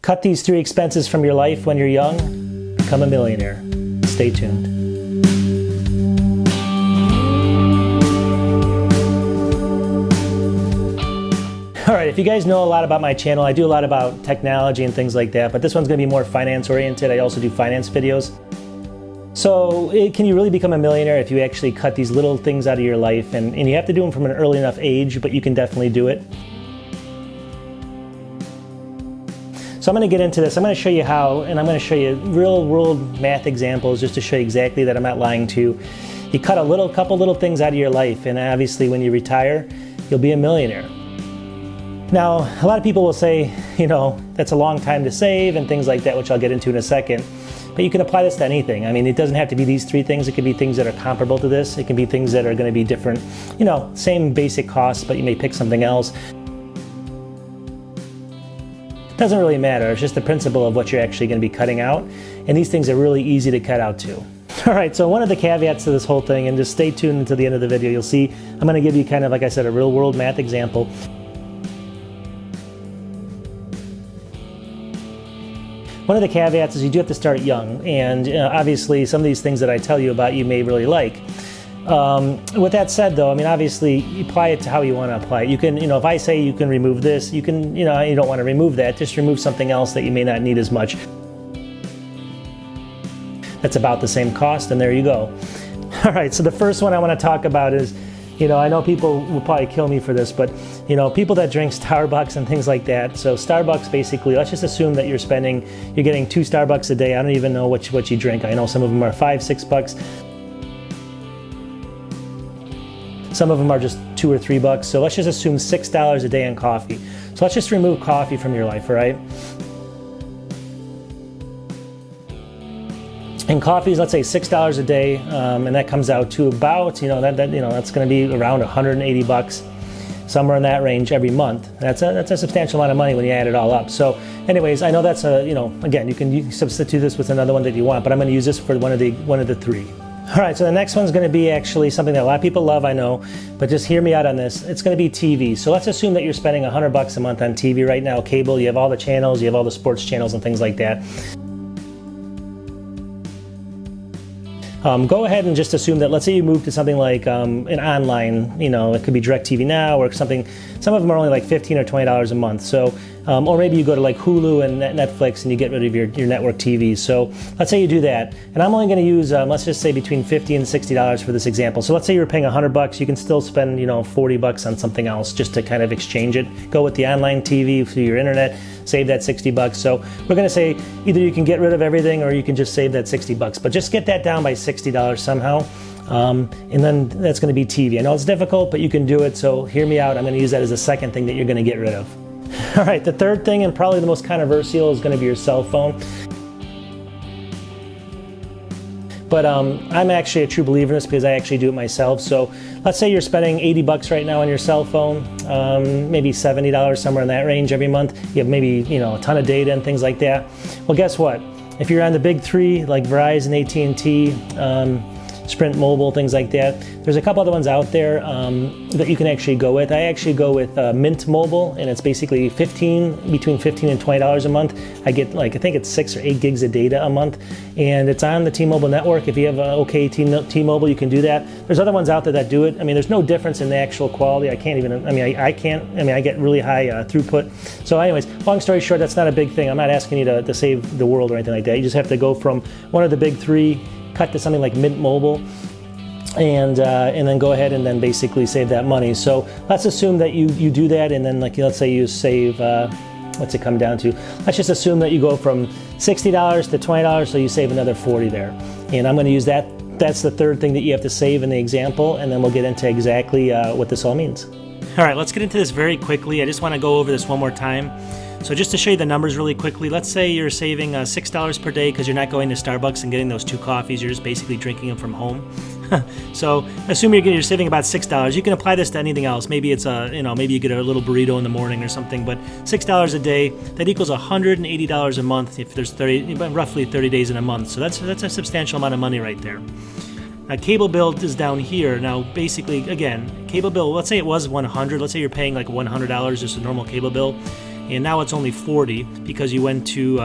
Cut these 3 expenses from your life when you're young. Become a millionaire. Stay tuned. All right, if you guys know a lot about my channel, I do a lot about technology and things like that, but this one's gonna be more finance oriented. I also do finance videos. So can you really become a millionaire if you actually cut these little things out of your life? And you have to do them from an early enough age, but you can definitely do it. So I'm going to get into this. I'm going to show you how, and I'm going to show you real world math examples just to show you exactly that I'm not lying to you. You cut a couple little things out of your life, and obviously when you retire, you'll be a millionaire. Now, a lot of people will say, you know, that's a long time to save and things like that, which I'll get into in a second. But you can apply this to anything. I mean, it doesn't have to be these 3 things. It could be things that are comparable to this. It can be things that are going to be different, you know, same basic costs, but you may pick something else. Doesn't really matter. It's just the principle of what you're actually going to be cutting out, and these things are really easy to cut out too. All right, so one of the caveats to this whole thing, and just stay tuned until the end of the video, you'll see I'm going to give you kind of, like I said, a real world math example. One of the caveats is you do have to start young, and obviously some of these things that I tell you about you may really like. With that said though, I mean, obviously you apply it to how you want to apply it. You can, you know, if I say you can remove this, you can, you know, you don't want to remove that, just remove something else that you may not need as much. That's about the same cost, and there you go. All right, so the first one I want to talk about is, you know, I know people will probably kill me for this, but, you know, people that drink Starbucks and things like that. So Starbucks, basically, let's just assume that you're getting 2 Starbucks a day. I don't even know what you drink. I know some of them are $5, $6. Some of them are just $2 or $3. So let's just assume $6 a day on coffee. So let's just remove coffee from your life, all right? And coffee is, let's say, $6 a day, and that comes out to about, you know, that's going to be around $180, somewhere in that range every month. That's a substantial amount of money when you add it all up. So, anyways, I know that's a, you know, again, you can substitute this with another one that you want, but I'm going to use this for one of the 3. All right, so the next one's going to be actually something that a lot of people love, I know, but just hear me out on this. It's going to be TV. So let's assume that you're spending $100 a month on TV right now, cable. You have all the channels, you have all the sports channels and things like that. Go ahead and just assume that, let's say you move to something like an online, you know, it could be DirecTV Now or something. Some of them are only like $15 or $20 a month. So, or maybe you go to like Hulu and Netflix and you get rid of your network TVs. So let's say you do that. And I'm only going to use, let's just say between $50 and $60 for this example. So let's say you're paying $100, you can still spend, you know, $40 on something else just to kind of exchange it. Go with the online TV through your internet, save that $60. So we're going to say either you can get rid of everything or you can just save that $60. But just get that down by $60 somehow. And then that's going to be TV. I know it's difficult, but you can do it. So hear me out. I'm going to use that as a second thing that you're going to get rid of. All right, the third thing, and probably the most controversial, is going to be your cell phone. But I'm actually a true believer in this because I actually do it myself. So let's say you're spending $80 right now on your cell phone, maybe $70, somewhere in that range every month. You have maybe, you know, a ton of data and things like that. Well, guess what? If you're on the big 3 like Verizon, AT&T, Sprint Mobile, things like that, there's a couple other ones out there that you can actually go with. I actually go with Mint Mobile, and it's basically between $15 and $20 a month. I get like, I think it's 6 or 8 gigs of data a month, and it's on the T-Mobile network. If you have OK T-Mobile, you can do that. There's other ones out there that do it. I mean, there's no difference in the actual quality. I get really high throughput. So anyways, long story short, that's not a big thing. I'm not asking you to save the world or anything like that. You just have to go from one of the big 3, cut to something like Mint Mobile, and then go ahead and then basically save that money. So let's assume that you do that, and then, like, let's say you save, what's it come down to? Let's just assume that you go from $60 to $20, so you save another $40 there. And I'm going to use that. That's the third thing that you have to save in the example, and then we'll get into exactly what this all means. All right, let's get into this very quickly. I just want to go over this one more time. So just to show you the numbers really quickly, let's say you're saving $6 per day because you're not going to Starbucks and getting those 2 coffees. You're just basically drinking them from home. So assume you're saving about $6. You can apply this to anything else. Maybe it's maybe you get a little burrito in the morning or something. But $6 a day, that equals $180 a month if there's roughly 30 days in a month. So that's a substantial amount of money right there. Now, cable bill is down here. Now, basically, again, cable bill, let's say it was $100. Let's say you're paying like $100, just a normal cable bill. and now it's only 40 because you went to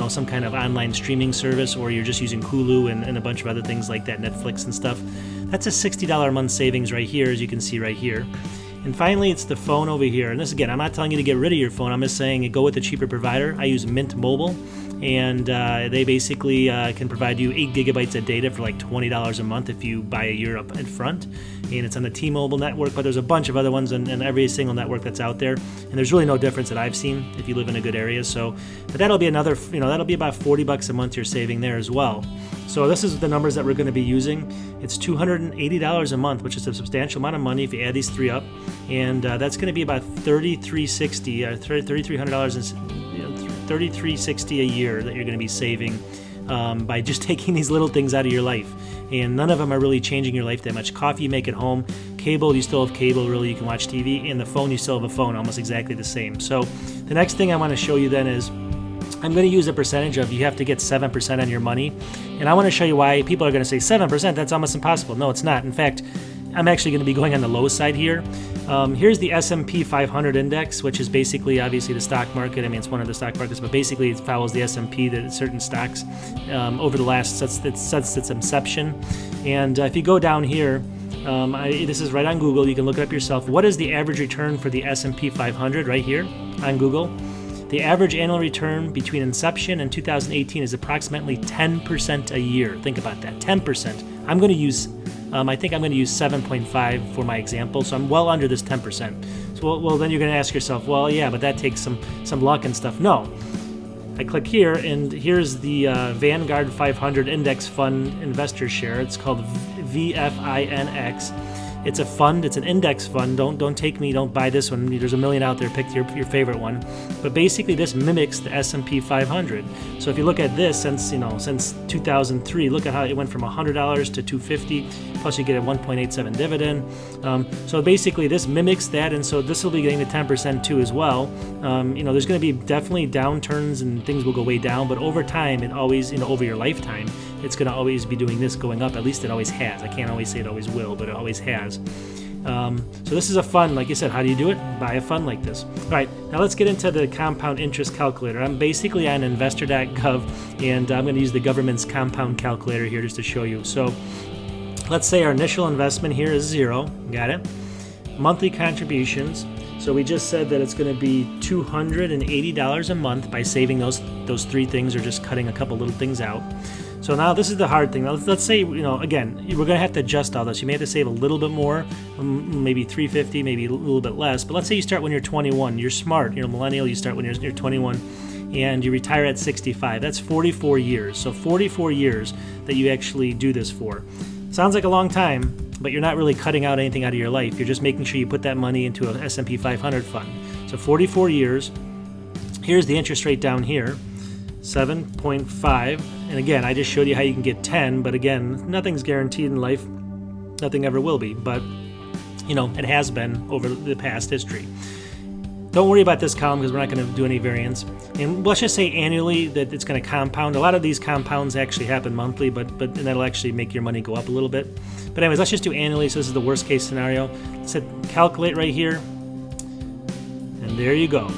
some kind of online streaming service, or you're just using Hulu and a bunch of other things like that, Netflix and stuff. That's a $60 a month savings right here, as you can see right here. And finally, it's the phone over here. And this, again, I'm not telling you to get rid of your phone. I'm just saying go with a cheaper provider. I use Mint Mobile, and they basically can provide you 8 gigabytes of data for like $20 a month if you buy a year up front. And it's on the T-Mobile network, but there's a bunch of other ones in every single network that's out there. And there's really no difference that I've seen if you live in a good area. So, but that'll be another, that'll be about $40 a month you're saving there as well. So this is the numbers that we're going to be using. It's $280 a month, which is a substantial amount of money if you add these three up, and that's going to be about $3,360 or $3,300 $3,360 a year that you're going to be saving by just taking these little things out of your life. And none of them are really changing your life that much. Coffee you make at home, cable you still have cable, really you can watch TV, and the phone you still have a phone, almost exactly the same. So the next thing I want to show you then is I'm going to use a percentage of, you have to get 7% on your money. And I want to show you why people are going to say 7%, that's almost impossible. No, it's not. In fact, I'm actually going to be going on the low side here. Here's the S&P 500 index, which is basically obviously the stock market. I mean, it's one of the stock markets, but basically it follows the S&P, that certain stocks over the last, since its inception. And if you go down here, this is right on Google. You can look it up yourself. What is the average return for the S&P 500 right here on Google? The average annual return between inception and 2018 is approximately 10% a year. Think about that, 10%. I'm going to use, I think I'm going to use 7.5 for my example, so I'm well under this 10%. So, well, then you're going to ask yourself, well, yeah, but that takes some luck and stuff. No. I click here, and here's the Vanguard 500 Index Fund Investor Share. It's called VFINX. It's a fund. It's an index fund. Don't take me. Don't buy this one. There's a million out there. Pick your favorite one. But basically, this mimics the S&P 500. So if you look at this, since 2003, look at how it went from $100 to $250. Plus, you get a 1.87 dividend. So basically, this mimics that, and so this will be getting the 10% too as well. There's going to be definitely downturns and things will go way down, but over time, it always, over your lifetime, it's going to always be doing this, going up. At least it always has. I can't always say it always will, but it always has. So this is a fund, like you said. How do you do it? Buy a fund like this. All right, now let's get into the compound interest calculator. I'm basically on investor.gov, and I'm going to use the government's compound calculator here just to show you. So let's say our initial investment here is 0. Got it? Monthly contributions. So we just said that it's going to be $280 a month by saving those three things, or just cutting a couple little things out. So now this is the hard thing. Now, let's say, again, we're going to have to adjust all this. You may have to save a little bit more, maybe $350, maybe a little bit less. But let's say you start when you're 21. You're smart. You're a millennial. You start when you're 21, and you retire at 65. That's 44 years. So 44 years that you actually do this for. Sounds like a long time, but you're not really cutting out anything out of your life. You're just making sure you put that money into an S&P 500 fund. So 44 years. Here's the interest rate down here, 7.5. And again, I just showed you how you can get 10, but again, nothing's guaranteed in life. Nothing ever will be, but it has been over the past history. Don't worry about this column because we're not going to do any variance. And let's just say annually that it's going to compound. A lot of these compounds actually happen monthly, but that'll actually make your money go up a little bit. But anyways, let's just do annually. So this is the worst case scenario. Let's hit calculate right here, and there you go.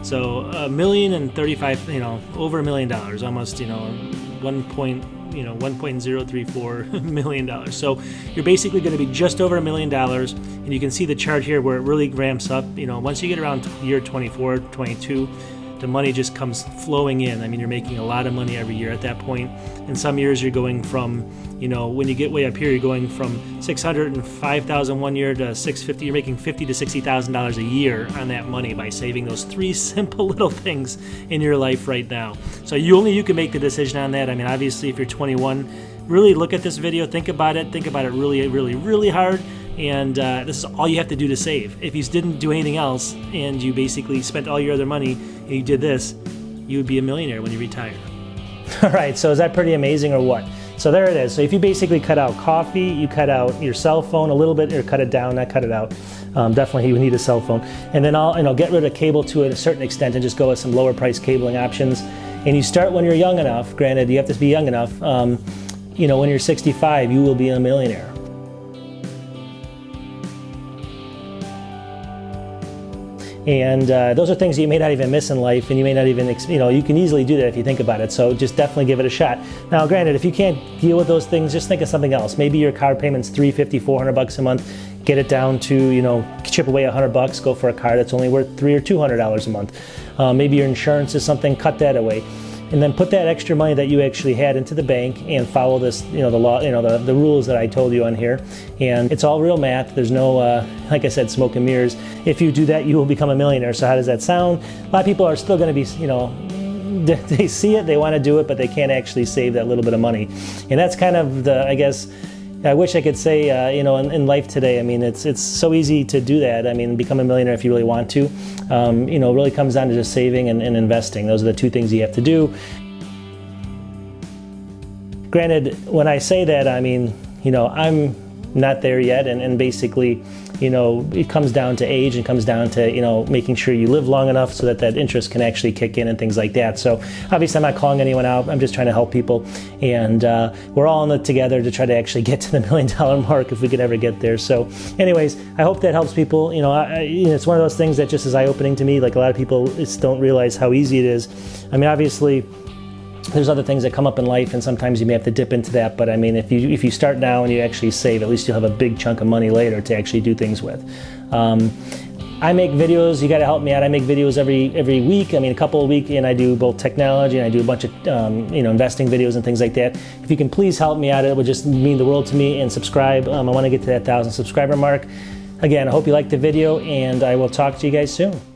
So $1,035,000, over $1 million, almost $1.034 million. So you're basically going to be just over $1 million, and you can see the chart here where it really ramps up. Once you get around year 24, 22, the money just comes flowing in. I mean, you're making a lot of money every year at that point. In some years, you're going from, when you get way up here, you're going from $605,000 one year to $650. You're making $50,000 to $60,000 a year on that money by saving those three simple little things in your life right now. So you can make the decision on that. I mean, obviously, if you're 21, really look at this video, think about it really, really, really hard. And this is all you have to do to save. If you didn't do anything else and you basically spent all your other money and you did this, you would be a millionaire when you retire. All right, so is that pretty amazing or what? So there it is. So if you basically cut out coffee, you cut out your cell phone a little bit, or cut it down, not cut it out. Definitely you would need a cell phone. And then I'll get rid of cable to a certain extent and just go with some lower price cabling options. And you start when you're young enough. Granted, you have to be young enough. When you're 65, you will be a millionaire. And those are things that you may not even miss in life, and you may not even, you can easily do that if you think about it. So just definitely give it a shot. Now, granted, if you can't deal with those things, just think of something else. Maybe your car payment's $350, $400 a month. Get it down to, chip away $100, go for a car that's only worth $300 or $200 a month. Maybe your insurance is something, cut that away. And then put that extra money that you actually had into the bank and follow this, the law, the rules that I told you on here. And it's all real math. There's no, like I said, smoke and mirrors. If you do that, you will become a millionaire. So how does that sound? A lot of people are still going to be, they see it, they want to do it, but they can't actually save that little bit of money. And that's kind of I wish I could say, in life today, it's so easy to do that. Become a millionaire if you really want to. It really comes down to just saving and investing. Those are the two things you have to do. Granted, when I say that, I'm not there yet, and basically, it comes down to age and comes down to, making sure you live long enough so that interest can actually kick in and things like that. So obviously I'm not calling anyone out. I'm just trying to help people, and we're all in it together to try to actually get to the $1 million mark if we could ever get there. So anyways, I hope that helps people. It's one of those things that just is eye-opening to me. Like, a lot of people just don't realize how easy it is. Obviously, there's other things that come up in life, and sometimes you may have to dip into that. But if you start now and you actually save, at least you'll have a big chunk of money later to actually do things with. I make videos. You got to help me out. I make videos every week. A couple a week, and I do both technology and I do a bunch of investing videos and things like that. If you can please help me out, it would just mean the world to me. And subscribe. I want to get to that 1,000 subscriber mark. Again, I hope you liked the video, and I will talk to you guys soon.